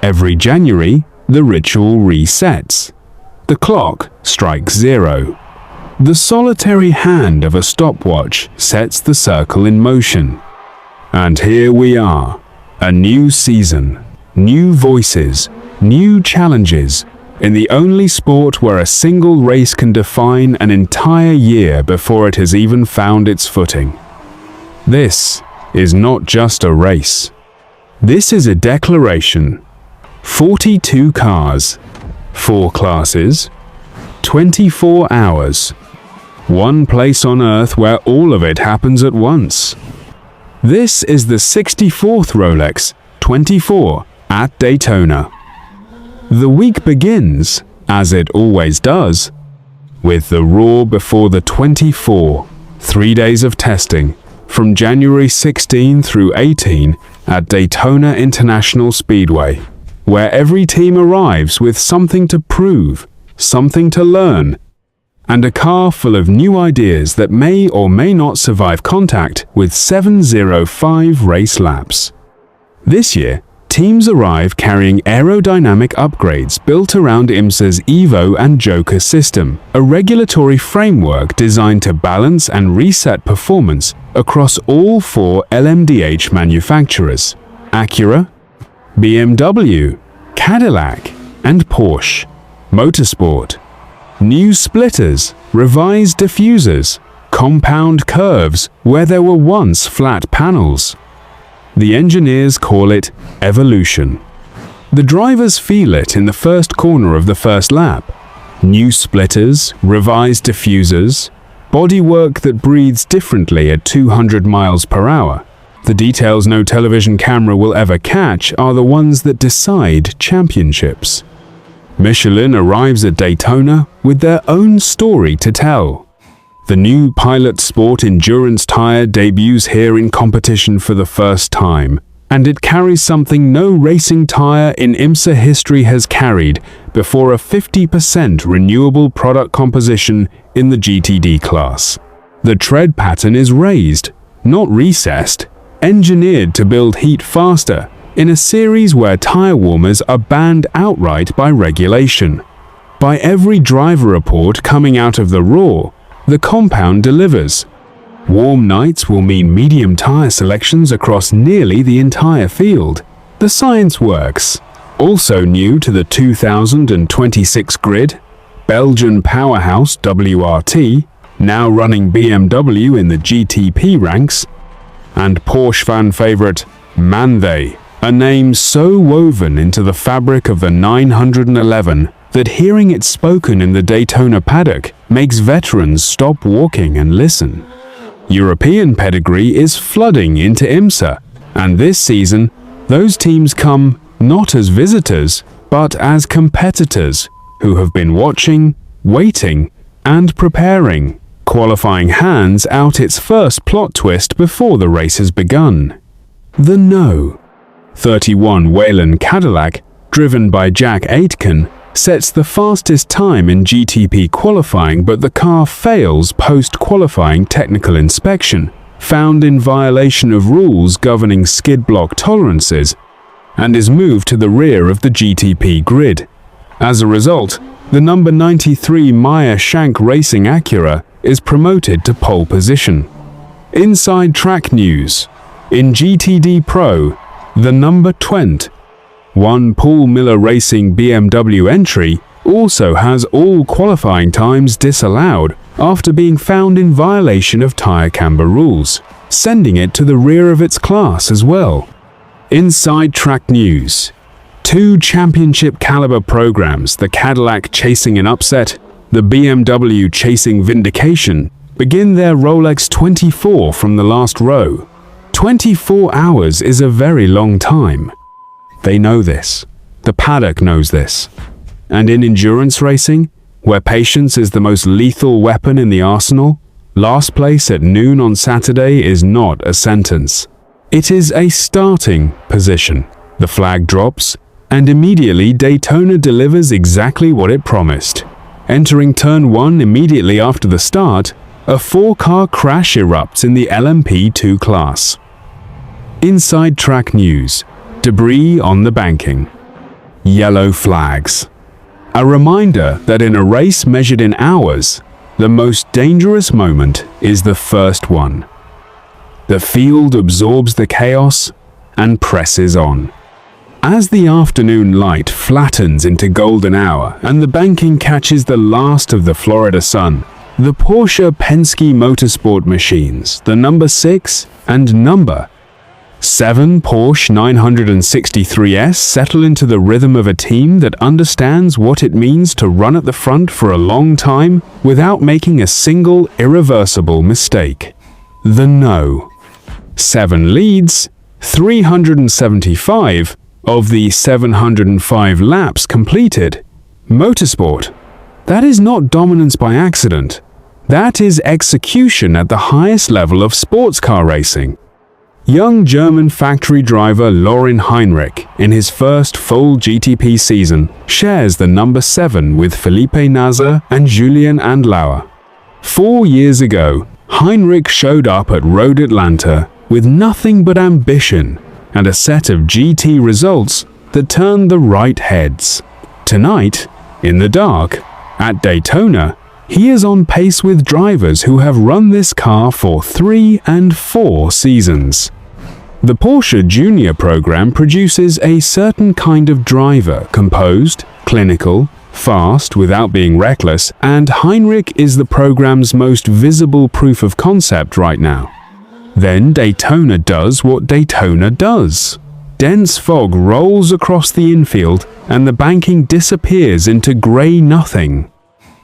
Every January, the ritual resets. The clock strikes 0. The solitary hand of a stopwatch sets the circle in motion. And here we are, a new season, new voices, new challenges, in the only sport where a single race can define an entire year before it has even found its footing. This is not just a race. This is a declaration. 42 cars, 4 classes, 24 hours. One place on Earth where all of it happens at once. This is the 64th Rolex 24 at Daytona. The week begins, as it always does, with the roar before the 24, 3 days of testing, from January 16 through 18 at Daytona International Speedway, where every team arrives with something to prove, something to learn, and a car full of new ideas that may or may not survive contact with 705 race laps. This year, teams arrive carrying aerodynamic upgrades built around IMSA's Evo and Joker system, a regulatory framework designed to balance and reset performance across all 4 LMDH manufacturers: Acura, BMW, Cadillac, and Porsche. Motorsport. New splitters, revised diffusers, compound curves where there were once flat panels. The engineers call it evolution. The drivers feel it in the first corner of the first lap. New splitters, revised diffusers, bodywork that breathes differently at 200 miles per hour. The details no television camera will ever catch are the ones that decide championships. Michelin arrives at Daytona with their own story to tell. The new Pilot Sport Endurance tire debuts here in competition for the first time, and it carries something no racing tire in IMSA history has carried before: a 50% renewable product composition in the GTD class. The tread pattern is raised, not recessed, engineered to build heat faster, in a series where tire warmers are banned outright by regulation. By every driver report coming out of the raw, the compound delivers. Warm nights will mean medium tire selections across nearly the entire field. The science works. Also new to the 2026 grid, Belgian powerhouse WRT, now running BMW in the GTP ranks, and Porsche fan favorite Manthey, a name so woven into the fabric of the 911 that hearing it spoken in the Daytona paddock makes veterans stop walking and listen. European pedigree is flooding into IMSA, and this season, those teams come not as visitors, but as competitors who have been watching, waiting, and preparing, qualifying hands out its first plot twist before the race has begun. The No. 31 Wayland Cadillac, driven by Jack Aitken, sets the fastest time in GTP qualifying, but the car fails post-qualifying technical inspection, found in violation of rules governing skid block tolerances, and is moved to the rear of the GTP grid. As a result, the number 93 Meyer Shank Racing Acura is promoted to pole position. Inside track news. In GTD Pro, the number 20, Paul Miller Racing BMW entry also has all qualifying times disallowed after being found in violation of tire camber rules, sending it to the rear of its class as well. Inside track news. 2 championship caliber programs, the Cadillac chasing an upset, the BMW chasing vindication, begin their Rolex 24 from the last row. 24 hours is a very long time. They know this. The paddock knows this. And in endurance racing, where patience is the most lethal weapon in the arsenal, last place at noon on Saturday is not a sentence. It is a starting position. The flag drops, and immediately Daytona delivers exactly what it promised. Entering turn 1 immediately after the start, a 4-car crash erupts in the LMP2 class. Inside track news. Debris on the banking. yellow flags. A reminder that in a race measured in hours, the most dangerous moment is the first one. The field absorbs the chaos and presses on. As the afternoon light flattens into golden hour and the banking catches the last of the Florida sun, the Porsche Penske Motorsport machines, the number 6 and number 7 Porsche 963S, settle into the rhythm of a team that understands what it means to run at the front for a long time without making a single irreversible mistake. The No. 7 leads, 375 of the 705 laps completed. Motorsport. That is not dominance by accident. That is execution at the highest level of sports car racing. Young German factory driver Lorin Heinrich, in his first full GTP season, shares the number 7 with Felipe Nasr and Julian Andlauer. 4 years ago, Heinrich showed up at Road Atlanta with nothing but ambition and a set of GT results that turned the right heads. Tonight, in the dark, at Daytona, he is on pace with drivers who have run this car for 3 and 4 seasons. The Porsche Junior program produces a certain kind of driver, composed, clinical, fast without being reckless, and Heinrich is the program's most visible proof of concept right now. Then Daytona does what Daytona does. Dense fog rolls across the infield and the banking disappears into grey nothing.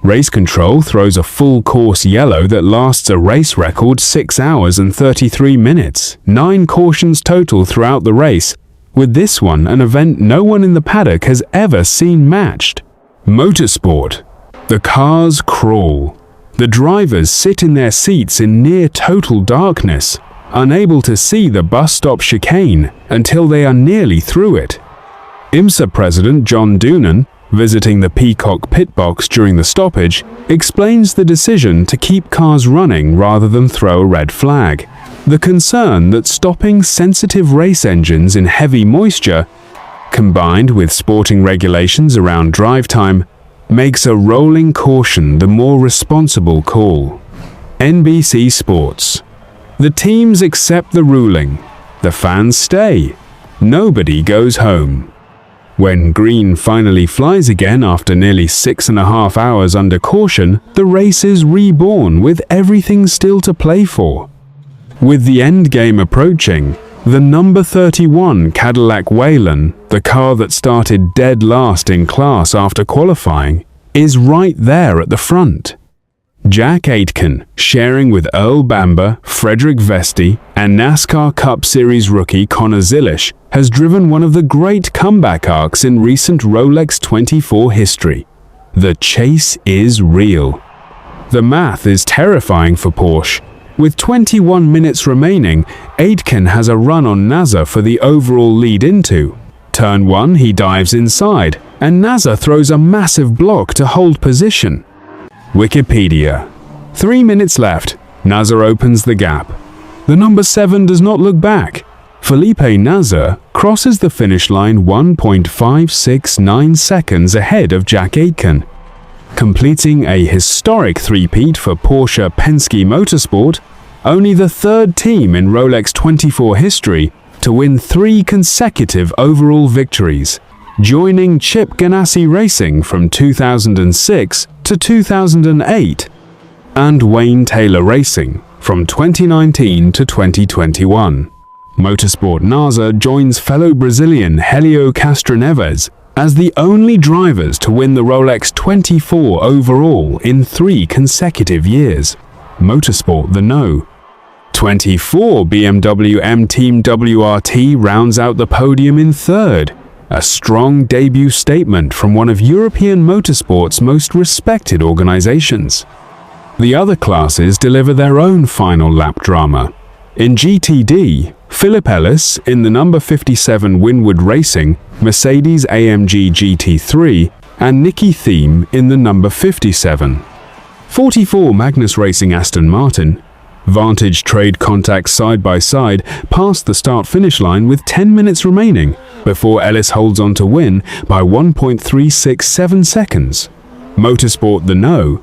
Race control throws a full course yellow that lasts a race record 6 hours and 33 minutes, 9 cautions total throughout the race, with this one an event no one in the paddock has ever seen matched. Motorsport. The cars crawl. The drivers sit in their seats in near total darkness, unable to see the bus stop chicane until they are nearly through it. IMSA President John Doonan, visiting the Peacock pit box during the stoppage, explains the decision to keep cars running rather than throw a red flag. The concern that stopping sensitive race engines in heavy moisture, combined with sporting regulations around drive time, makes a rolling caution the more responsible call. NBC Sports. The teams accept the ruling. The fans stay. Nobody goes home. When green finally flies again after nearly 6.5 hours under caution, the race is reborn with everything still to play for. With the endgame approaching, the number 31 Cadillac Wayland, the car that started dead last in class after qualifying, is right there at the front. Jack Aitken, sharing with Earl Bamber, Frederick Vesti, and NASCAR Cup Series rookie Connor Zilisch, has driven one of the great comeback arcs in recent Rolex 24 history. The chase is real. The math is terrifying for Porsche. With 21 minutes remaining, Aitken has a run on Nasr for the overall lead into. Turn 1, he dives inside, and Nasr throws a massive block to hold position. Wikipedia. 3 minutes left. Nasr opens the gap. The number 7 does not look back. Felipe Nasr crosses the finish line 1.569 seconds ahead of Jack Aitken, completing a historic three-peat for Porsche Penske Motorsport, only the third team in Rolex 24 history to win 3 consecutive overall victories, joining Chip Ganassi Racing from 2006 to 2008, and Wayne Taylor Racing from 2019 to 2021. Motorsport NASA joins fellow Brazilian Helio Castroneves as the only drivers to win the Rolex 24 overall in 3 consecutive years. Motorsport the No. 24 BMW M Team WRT rounds out the podium in 3rd, a strong debut statement from one of European motorsport's most respected organizations. The other classes deliver their own final lap drama. In GTD, Philip Ellis in the number 57 Winwood Racing Mercedes AMG GT3 and Nicky Thiem in the number 57. 44 Magnus Racing Aston Martin. Vantage trade contacts side by side past the start-finish line with 10 minutes remaining, before Ellis holds on to win by 1.367 seconds. Motorsport the No.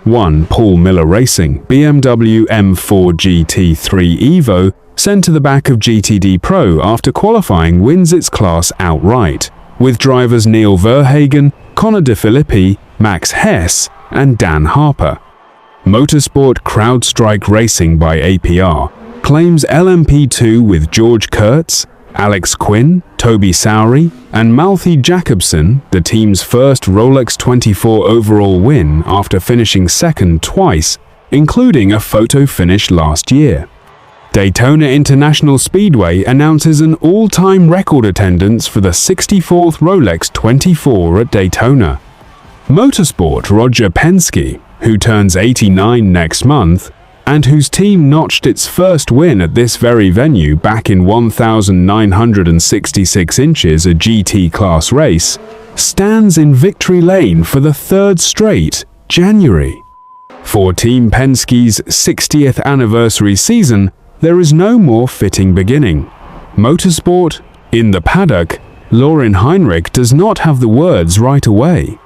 1. Paul Miller Racing, BMW M4 GT3 Evo, sent to the back of GTD Pro after qualifying, wins its class outright, with drivers Neil Verhagen, Connor De Filippi, Max Hess, and Dan Harper. Motorsport CrowdStrike Racing by APR claims LMP2 with George Kurtz, Alex Quinn, Toby Sowery, and Malthy Jacobson, the team's first Rolex 24 overall win after finishing second twice, including a photo finish last year. Daytona International Speedway announces an all-time record attendance for the 64th Rolex 24 at Daytona. Motorsport Roger Penske, who turns 89 next month, and whose team notched its first win at this very venue back in 1,966 inches, a GT class race, stands in victory lane for the third straight January. For Team Penske's 60th anniversary season, there is no more fitting beginning. Motorsport, in the paddock, Laurin Heinrich does not have the words right away.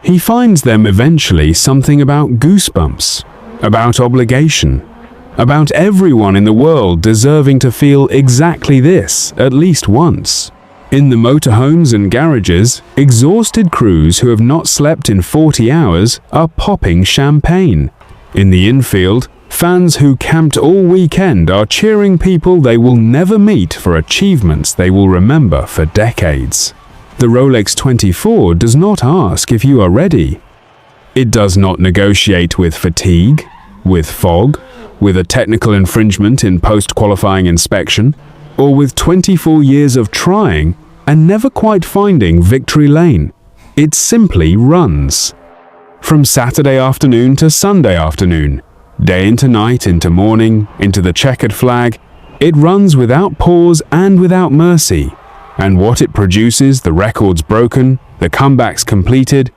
He finds them eventually something about goosebumps, about obligation, about everyone in the world deserving to feel exactly this at least once. In the motorhomes and garages, exhausted crews who have not slept in 40 hours are popping champagne. In the infield, fans who camped all weekend are cheering people they will never meet for achievements they will remember for decades. The Rolex 24 does not ask if you are ready. It does not negotiate with fatigue, with fog, with a technical infringement in post-qualifying inspection, or with 24 years of trying and never quite finding victory lane. It simply runs. From Saturday afternoon to Sunday afternoon, day into night, into morning, into the checkered flag, it runs without pause and without mercy. And what it produces, the records broken, the comebacks completed,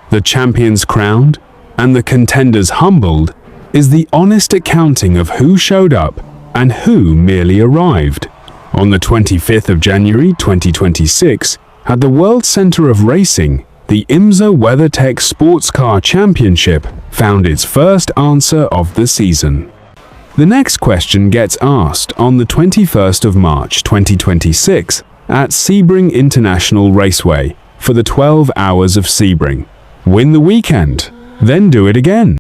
the champions crowned, and the contenders humbled, is the honest accounting of who showed up and who merely arrived. On the 25th of January 2026, at the World Center of Racing, the IMSA WeatherTech Sports Car Championship found its first answer of the season. The next question gets asked on the 21st of March 2026 at Sebring International Raceway for the 12 Hours of Sebring. Win the weekend, then do it again.